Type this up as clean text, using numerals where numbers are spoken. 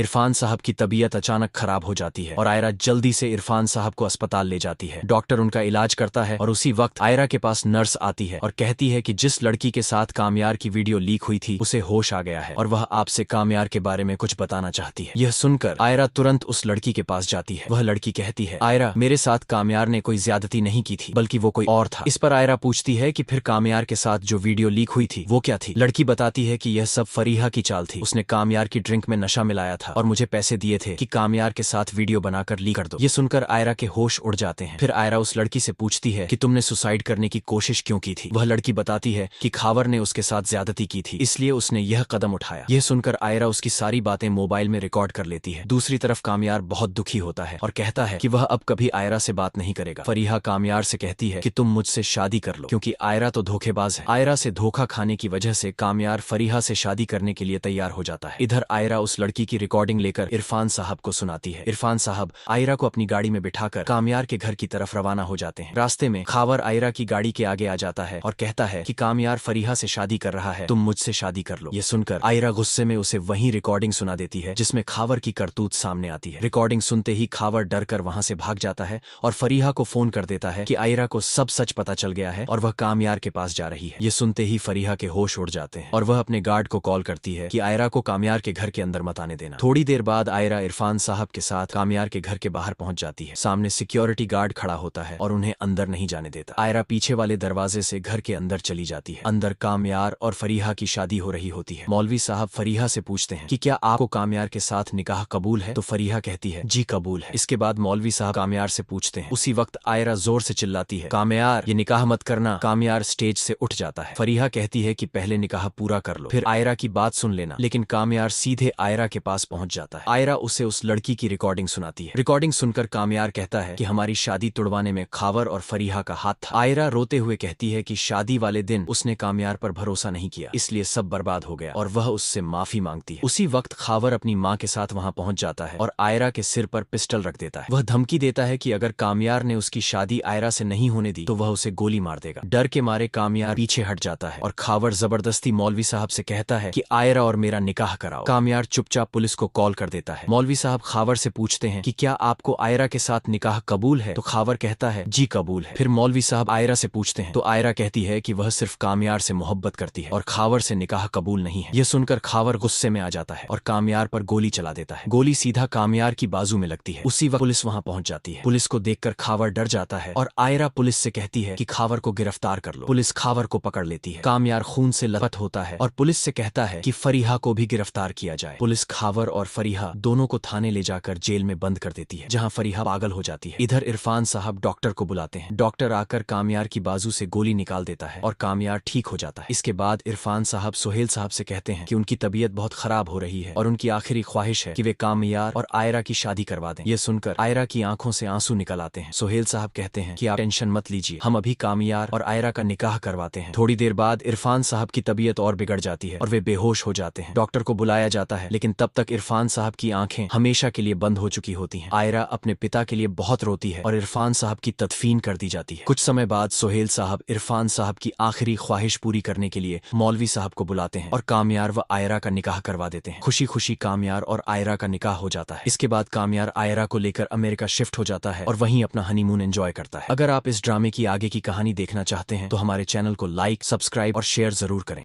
इरफान साहब की तबीयत अचानक खराब हो जाती है और आयरा जल्दी से इरफान साहब को अस्पताल ले जाती है। डॉक्टर उनका इलाज करता है और उसी वक्त आयरा के पास नर्स आती है और कहती है कि जिस लड़की के साथ कामयार की वीडियो लीक हुई थी उसे होश आ गया है और वह आपसे कामयार के बारे में कुछ बताना चाहती है। यह सुनकर आयरा तुरंत उस लड़की के पास जाती है। वह लड़की कहती है, आयरा, मेरे साथ कामयार ने कोई ज्यादती नहीं की थी, बल्कि वो कोई और था। इस पर आयरा पूछती है कि फिर कामयार के साथ जो वीडियो लीक हुई थी वो क्या थी। लड़की बताती है कि यह सब फरीहा की चाल थी। उसने कामयार की ड्रिंक में नशा मिलाया था और मुझे पैसे दिए थे कि कामयार के साथ वीडियो बनाकर लीक कर दो। ये सुनकर आयरा के होश उड़ जाते हैं। फिर आयरा उस लड़की से पूछती है कि तुमने सुसाइड करने की कोशिश क्यों की थी। वह लड़की बताती है कि खावर ने उसके साथ ज्यादती की थी, इसलिए उसने यह कदम उठाया। यह सुनकर आयरा उसकी सारी बातें मोबाइल में रिकॉर्ड कर लेती है। दूसरी तरफ कामयार बहुत दुखी होता है और कहता है कि वह अब कभी आयरा से बात नहीं करेगा। फरीहा कामयार से कहती है कि तुम मुझसे शादी कर लो, क्योंकि आयरा तो धोखेबाज है। आयरा से धोखा खाने की वजह से कामयार फरीहा से शादी करने के लिए तैयार हो जाता है। इधर आयरा उस लड़की की रिकॉर्डिंग लेकर इरफान साहब को सुनाती है। इरफान साहब आयरा को अपनी गाड़ी में बिठाकर कामयार के घर की तरफ रवाना हो जाते हैं। रास्ते में खावर आयरा की गाड़ी के आगे आ जाता है और कहता है कि कामयार फरीहा से शादी कर रहा है, तुम मुझसे शादी कर लो। ये सुनकर आयरा गुस्से में उसे वही रिकॉर्डिंग सुना देती है जिसमें खावर की करतूत सामने आती है। रिकॉर्डिंग सुनते ही खावर डर कर वहां से भाग जाता है और फरीहा को फोन कर देता है कि आयरा को सब सच पता चल गया है और वह कामयार के पास जा रही है। ये सुनते ही फरीहा के होश उड़ जाते हैं और वह अपने गार्ड को कॉल करती है कि आयरा को कामयार के घर के अंदर मत आने देना। थोड़ी देर बाद आयरा इरफान साहब के साथ कामयार के घर के बाहर पहुंच जाती है। सामने सिक्योरिटी गार्ड खड़ा होता है और उन्हें अंदर नहीं जाने देता। आयरा पीछे वाले दरवाजे से घर के अंदर चली जाती है। अंदर कामयार और फरीहा की शादी हो रही होती है। मौलवी साहब फरीहा से पूछते हैं कि क्या आपको कामयार के साथ निकाह कबूल है, तो फरीहा कहती है जी कबूल है। इसके बाद मौलवी साहब कामयार से पूछते हैं। उसी वक्त आयरा जोर से चिल्लाती है, कामयार ये निकाह मत करना। कामयार स्टेज से उठ जाता है। फरीहा कहती है कि पहले निकाह पूरा कर लो, फिर आयरा की बात सुन लेना। लेकिन कामयार सीधे आयरा के पास पहुंच जाता है। आयरा उसे उस लड़की की रिकॉर्डिंग सुनाती है। रिकॉर्डिंग सुनकर कामयार कहता है कि हमारी शादी तुड़वाने में खावर और फरीहा का हाथ था। आयरा रोते हुए कहती है कि शादी वाले दिन उसने कामयार पर भरोसा नहीं किया, इसलिए सब बर्बाद हो गया और वह उससे माफी मांगती है। उसी वक्त खावर अपनी माँ के साथ वहां पहुंच जाता है और आयरा के सिर पर पिस्टल रख देता है। वह धमकी देता है कि अगर कामयार ने उसकी शादी आयरा से नहीं होने दी तो वह उसे गोली मार देगा। डर के मारे कामयार पीछे हट जाता है और खावर जबरदस्ती मौलवी साहब से कहता है कि आयरा और मेरा निकाह कराओ। कामयार चुपचाप पुलिस को कॉल कर देता है। मौलवी साहब खावर से पूछते हैं कि क्या आपको आयरा के साथ निकाह कबूल है, तो खावर कहता है जी कबूल है। फिर मौलवी साहब आयरा से पूछते हैं तो आयरा कहती है कि वह सिर्फ कामयार से मोहब्बत करती है और खावर से निकाह कबूल नहीं है। यह सुनकर खावर गुस्से में आ जाता है और कामयार पर गोली चला देता है। गोली सीधा कामयार की बाजू में लगती है। उसी वक्त पुलिस वहां पहुंच जाती है। पुलिस को देखकर खावर डर जाता है और आयरा पुलिस से कहती है कि खावर को गिरफ्तार कर लो। पुलिस खावर को पकड़ लेती है। कामयार खून से लथपथ होता है और पुलिस से कहता है कि फरीहा को भी गिरफ्तार किया जाए। पुलिस खावर और फरीहा दोनों को थाने ले जाकर जेल में बंद कर देती है, जहां फरीहा पागल हो जाती है। इधर इरफान साहब डॉक्टर को बुलाते हैं। डॉक्टर आकर कामयार की बाजू से गोली निकाल देता है और कामयार ठीक हो जाता है। इसके बाद इरफान साहब सुहेल साहब से कहते हैं कि उनकी तबीयत बहुत खराब हो रही है और उनकी आखिरी ख्वाहिश है कि वे कामयार और आयरा की शादी करवा दें। यह सुनकर आयरा की आंखों से आंसू निकल आते हैं। सुहेल साहब कहते हैं कि आप टेंशन मत लीजिए, हम अभी कामयार और आयरा का निकाह करवाते हैं। थोड़ी देर बाद इरफान साहब की तबीयत और बिगड़ जाती है और वे बेहोश हो जाते हैं। डॉक्टर को बुलाया जाता है, लेकिन तब तक इरफान साहब की आंखें हमेशा के लिए बंद हो चुकी होती हैं। आयरा अपने पिता के लिए बहुत रोती है और इरफान साहब की तदफीन कर दी जाती है। कुछ समय बाद सुहेल साहब इरफान साहब की आखिरी ख्वाहिश पूरी करने के लिए मौलवी साहब को बुलाते हैं और कामयार व आयरा का निकाह करवा देते हैं। खुशी खुशी कामयार और आयरा का निकाह हो जाता है। इसके बाद कामयार आयरा को लेकर अमेरिका शिफ्ट हो जाता है और वहीं अपना हनीमून एंजॉय करता है। अगर आप इस ड्रामे की आगे की कहानी देखना चाहते हैं तो हमारे चैनल को लाइक, सब्सक्राइब और शेयर जरूर करें।